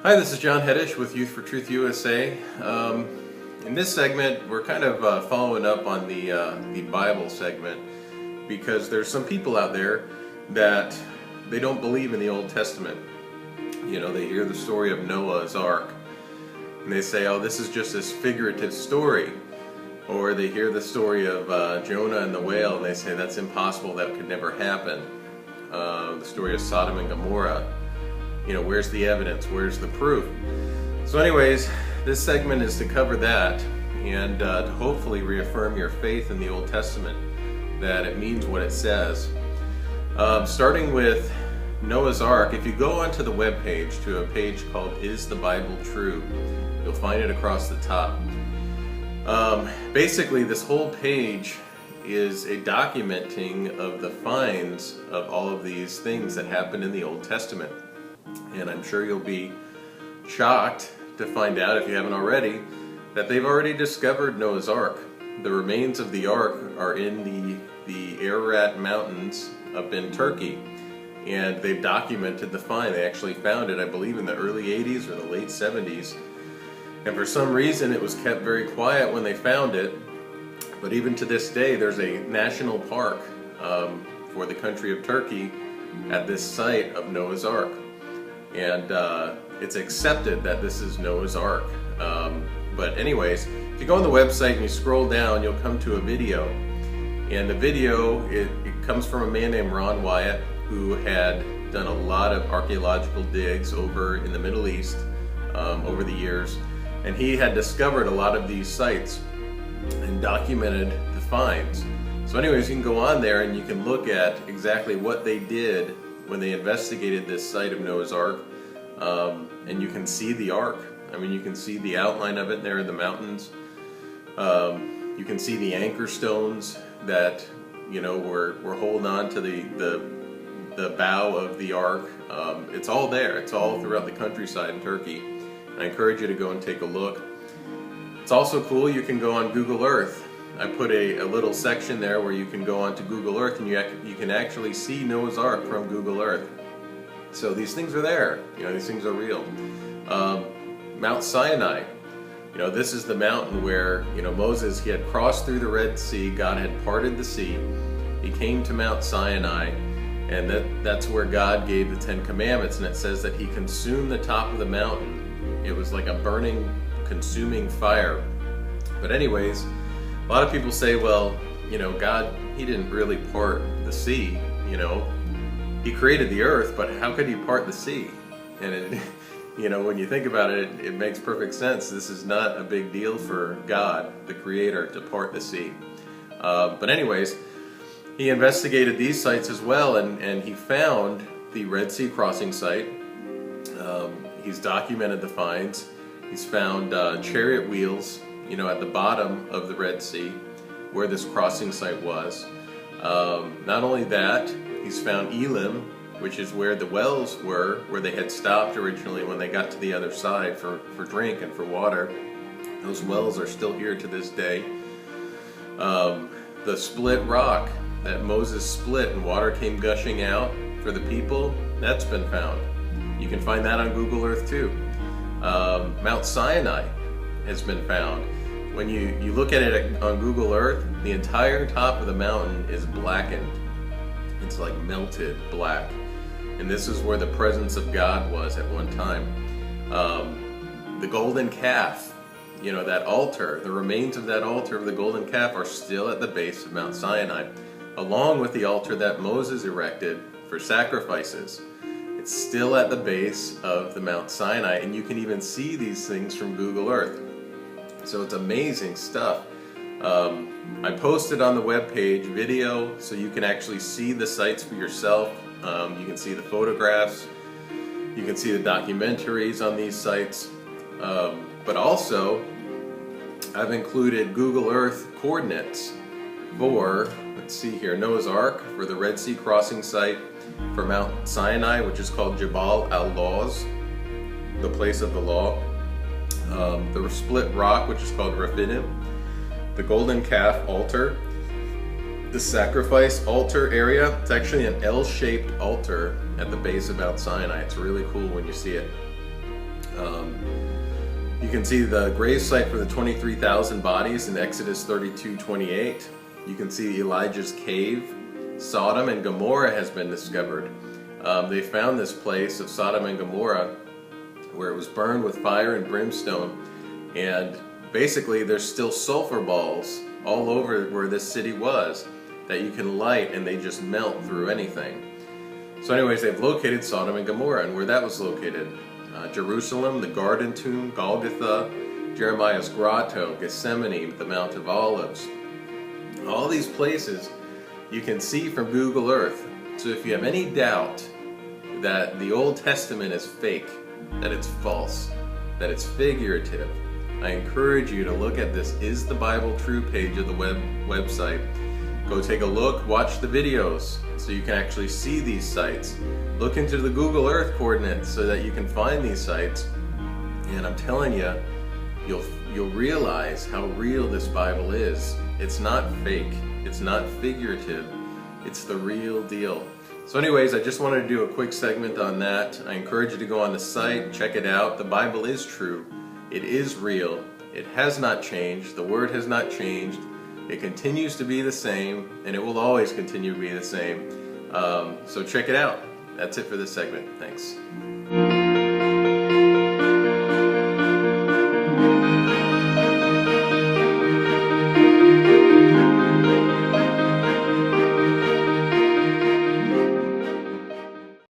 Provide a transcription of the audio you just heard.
Hi, this is John Heddish with Youth for Truth USA. In this segment, we're kind of following up on the Bible segment because there's some people out there that they don't believe in the Old Testament. You know, they hear the story of Noah's Ark and they say, oh, this is just this figurative story. Or they hear the story of Jonah and the whale and they say that's impossible, that could never happen. The story of Sodom and Gomorrah. You know, where's the evidence? Where's the proof? So anyways, this segment is to cover that and to hopefully reaffirm your faith in the Old Testament, that it means what it says. Starting with Noah's Ark, if you go onto the webpage to a page called Is the Bible True? You'll find it across the top. Basically, this whole page is a documenting of the finds of all of these things that happened in the Old Testament. And I'm sure you'll be shocked to find out, if you haven't already, that they've already discovered Noah's Ark. The remains of the Ark are in the Ararat Mountains up in Turkey. And they've documented the find. They actually found it, I believe, in the early 80s or the late 70s. And for some reason, it was kept very quiet when they found it. But even to this day, there's a national park for the country of Turkey at this site of Noah's Ark. And it's accepted that this is Noah's Ark. But anyways, if you go on the website and you scroll down, you'll come to a video. And the video, it comes from a man named Ron Wyatt, who had done a lot of archaeological digs over in the Middle East over the years. And he had discovered a lot of these sites and documented the finds. So anyways, you can go on there and you can look at exactly what they did when they investigated this site of Noah's Ark, and you can see the Ark. I mean, you can see the outline of it there in the mountains. You can see the anchor stones that, you know, were holding on to the bow of the Ark. It's all there. It's all throughout the countryside in Turkey. And I encourage you to go and take a look. It's also cool, you can go on Google Earth. I put a little section there where you can go onto Google Earth and you can actually see Noah's Ark from Google Earth. So these things are there. You know, these things are real. Mount Sinai. You know, this is the mountain where, you know, Moses, he had crossed through the Red Sea. God had parted the sea. He came to Mount Sinai, and that's where God gave the Ten Commandments. And it says that he consumed the top of the mountain. It was like a burning, consuming fire. But anyways, a lot of people say, well, you know, God, he didn't really part the sea, you know. He created the earth, but how could he part the sea? And it, you know, when you think about it, it makes perfect sense. This is not a big deal for God, the creator, to part the sea. But anyways, he investigated these sites as well, and he found the Red Sea crossing site. He's documented the finds. He's found chariot wheels, you know, at the bottom of the Red Sea where this crossing site was. Not only that, he's found Elim, which is where the wells were, where they had stopped originally when they got to the other side for drink and for water. Those wells are still here to this day. The split rock that Moses split and water came gushing out for the people, that's been found. You can find that on Google Earth too. Mount Sinai has been found. When you look at it on Google Earth, the entire top of the mountain is blackened. It's like melted black. And this is where the presence of God was at one time. The golden calf, you know, that altar, the remains of that altar of the golden calf are still at the base of Mount Sinai, along with the altar that Moses erected for sacrifices. It's still at the base of the Mount Sinai, and you can even see these things from Google Earth. So it's amazing stuff. I posted on the webpage video so you can actually see the sites for yourself. You can see the photographs. You can see the documentaries on these sites. But also, I've included Google Earth coordinates for, let's see here, Noah's Ark, for the Red Sea crossing site, for Mount Sinai, which is called Jabal al-Lawz, the place of the law. The split rock, which is called Rephidim, the golden calf altar, the sacrifice altar area. It's actually an L-shaped altar at the base of Mount Sinai. It's really cool when you see it. You can see the grave site for the 23,000 bodies in Exodus 32:28. You can see Elijah's cave. Sodom and Gomorrah has been discovered. They found this place of Sodom and Gomorrah where it was burned with fire and brimstone, and basically there's still sulfur balls all over where this city was that you can light and they just melt through anything. So anyways, they've located Sodom and Gomorrah, and where that was located: Jerusalem, the Garden Tomb, Golgotha, Jeremiah's Grotto, Gethsemane, the Mount of Olives. All these places you can see from Google Earth. So if you have any doubt that the Old Testament is fake, that it's false, that it's figurative, I encourage you to look at this Is the Bible True page of the website. Go take a look, watch the videos so you can actually see these sites. Look into the Google Earth coordinates so that you can find these sites. And I'm telling you, you'll realize how real this Bible is. It's not fake, it's not figurative, it's the real deal. So anyways, I just wanted to do a quick segment on that. I encourage you to go on the site, check it out. The Bible is true. It is real. It has not changed. The Word has not changed. It continues to be the same, and it will always continue to be the same. So check it out. That's it for this segment. Thanks.